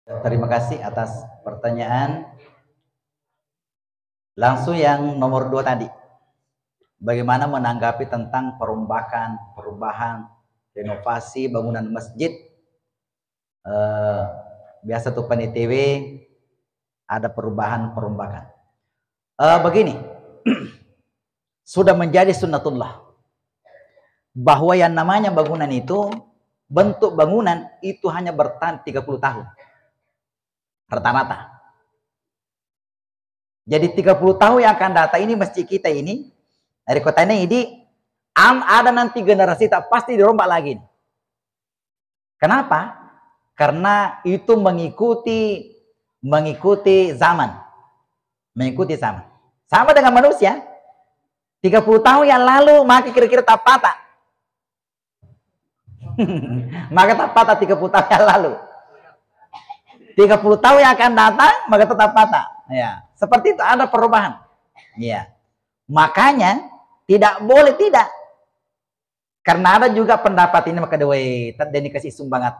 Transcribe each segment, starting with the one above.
Terima kasih atas pertanyaan. Langsung yang nomor 2 tadi. Bagaimana menanggapi tentang perubahan, renovasi bangunan masjid. Biasa tuh PNITW ada perubahan. Begini, sudah menjadi sunnatullah bahwa yang namanya bangunan itu, bentuk bangunan itu hanya bertahan 30 tahun. Rata-rata. Jadi 30 tahun yang akan datang ini masjid kita ini, dari kota ini ada nanti generasi tak pasti dirombak lagi. Kenapa? Karena itu mengikuti zaman. Mengikuti zaman. Sama dengan manusia. 30 tahun yang lalu maka kira-kira tak patah. Maka tak patah 30 tahun yang lalu. 30 tahun yang akan datang maka tetap patah. Ya, seperti itu ada perubahan. Ya. Makanya tidak boleh tidak. Karena ada juga pendapat ini maka dewe tak deni kasih sumbangan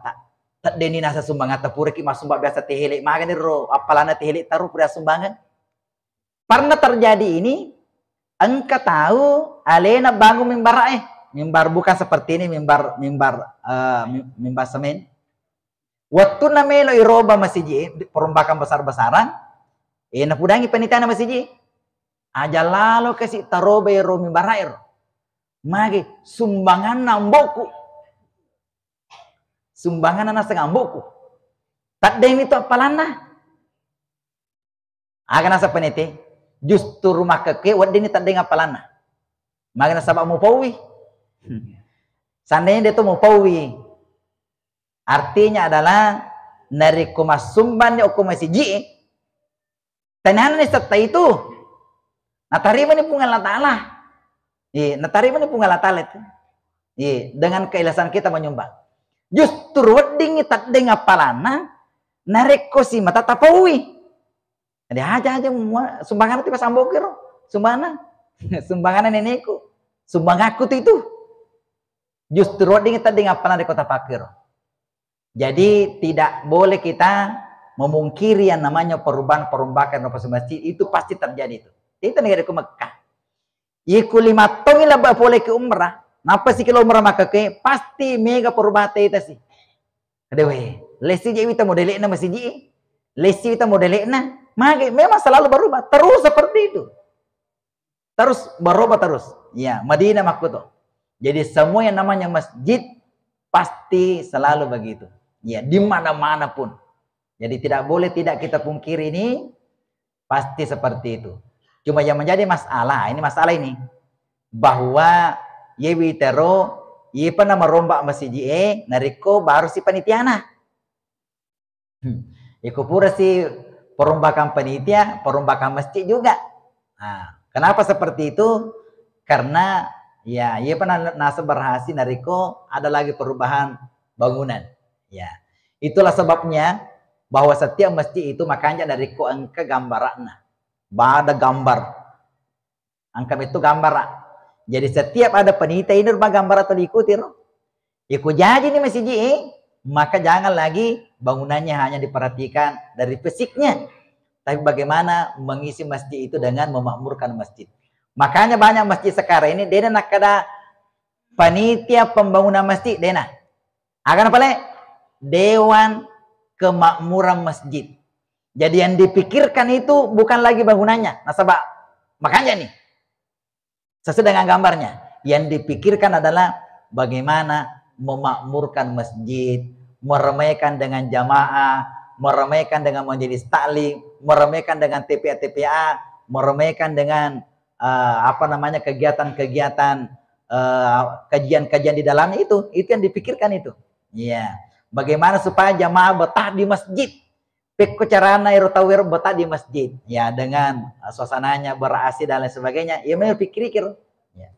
tak deni nasa sumbangan pura ki mas sumbang biasa tehelik makanya ro apalana tehelik taruh pura sumbangan. Pernah terjadi ini, engkau tahu alena bangun mimbar bukan seperti ini mimbar semen. Waktu namelo iroba masjid perombakan besar-besaran, napudangi panitia masjid. Aja lalu kasih taroba iro mimbar air. Magi sumbangan namboku. Sumbangan anak sengamboku. Tak demi itu apalana. Akan asa panitia. Justru rumah keke wadini tak dengar apalana. Magi nasabak mau pawi. Seandainya dia tuh mau pawi. Artinya adalah nari kumas sumbannya oku masih ji. Tanahan ni serta itu. Natarima ni pungan Allah Ta'ala. Natarima ni pungan Allah Ta'ala itu. Dengan keikhlasan kita menyumbang. Justru wading tak dengar palana. Nari kosi mata tapawi. Jadi aja sumbangan itu pas ambokir. Sumbangan nenekku. Sumbang aku itu. Justru wading tak dengar palana di kota Pakir. Jadi tidak boleh kita memungkiri yang namanya perubahan-perubahan renovasi masjid itu pasti terjadi itu. Itu negara ke Mekah. Iku 5 tahun lah boleh ke umrah. Napa sih kalau umrah maka ke pasti mega perubahan itu sih. Adewe, lesi je kita modelnya masjid. Lesi kita modelnya, maka memang selalu berubah terus seperti itu. Terus berubah terus. Ya, Madinah maksud. Jadi semua yang namanya masjid pasti selalu begitu. Ya, di mana-mana pun. Jadi tidak boleh tidak kita pungkiri ini pasti seperti itu. Cuma yang menjadi masalah ini bahwa yewi tero ye pernah merombak masjid nariko baru si panitiana. Iku pura si perombakan panitia, perombakan masjid juga. Nah, kenapa seperti itu? Karena ya ye pernah nasa berhasil nariko ada lagi perubahan bangunan. Ya, itulah sebabnya bahwa setiap masjid itu makanya dari ko angka gambarannya. Ada gambar. Angka itu gambar. Jadi setiap ada panitia ini rumah gambar atau diikuti. Ikut jadi nih masjid maka jangan lagi bangunannya hanya diperhatikan dari fisiknya. Tapi bagaimana mengisi masjid itu dengan memakmurkan masjid. Makanya banyak masjid sekarang ini dia nak ada panitia pembangunan masjid dena. Akan apa le? Dewan Kemakmuran Masjid. Jadi yang dipikirkan itu bukan lagi bangunannya. Nasabah. Makanya nih. Sesuai dengan gambarnya. Yang dipikirkan adalah bagaimana memakmurkan masjid. Meramaikan dengan jamaah. Meramaikan dengan majelis taklim. Meramaikan dengan TPA-TPA. Meramaikan dengan kegiatan-kegiatan kajian-kajian di dalamnya itu yang dipikirkan itu. Iya. Bagaimana supaya jamaah betah di masjid? Peko carana irotawir betah di masjid. Ya, dengan suasananya ber-AC dan lain sebagainya. Ya, memang pikir-pikir. Ya.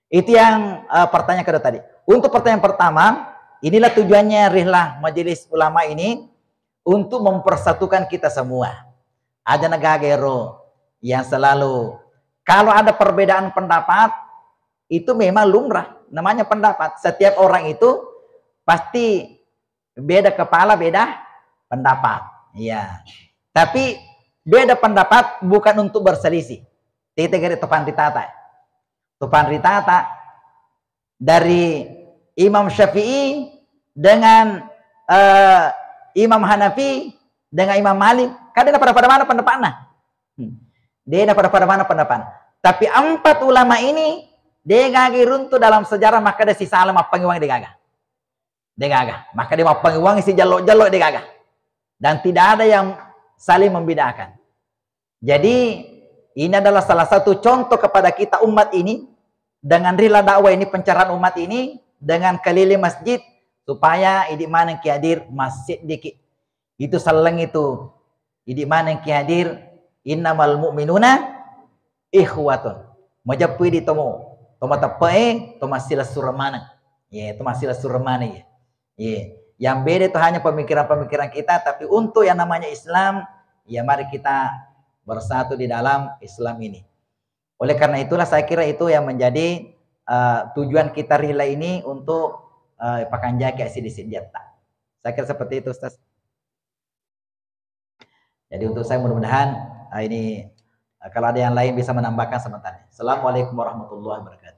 Itu yang pertanyaan kedua tadi. Untuk pertanyaan pertama, inilah tujuannya Rihlah Majelis Ulama ini untuk mempersatukan kita semua. Ada negara yang selalu kalau ada perbedaan pendapat itu memang lumrah, namanya pendapat. Setiap orang itu pasti beda kepala, beda pendapat. Iya. Tapi beda pendapat bukan untuk berselisih. Tiga topan ritata. Topan ritata dari Imam Syafi'i dengan Imam Hanafi dengan Imam Malik. Kadang pada mana pendapatnya? Dia pada mana pendapat. Tapi empat ulama ini dia gagi runtuh dalam sejarah, maka dia si salam pangiwang dia gagah. Dia gagah. Maka dia mau pangiwang si jalok-jalok dia gagah. Dan tidak ada yang saling membedakan. Jadi ini adalah salah satu contoh kepada kita umat ini dengan rila dakwah ini, pencerahan umat ini dengan keliling masjid supaya idik mana yang kihadir masjid dikit. Itu salang itu. Idik mana yang kihadir innamal mu'minuna ikhwatun. Majapui di tomo. Toma tapae, toma sila suramana. Ya, toma sila suramana ya. Ya. Yang beda itu hanya pemikiran-pemikiran kita, tapi untuk yang namanya Islam, ya mari kita bersatu di dalam Islam ini. Oleh karena itulah saya kira itu yang menjadi tujuan kita rila ini untuk pakanjaki asidisi jatah. Saya kira seperti itu, Ustaz. Jadi untuk saya mudah-mudahan ini kalau ada yang lain bisa menambahkan sebentar. Assalamualaikum warahmatullahi wabarakatuh.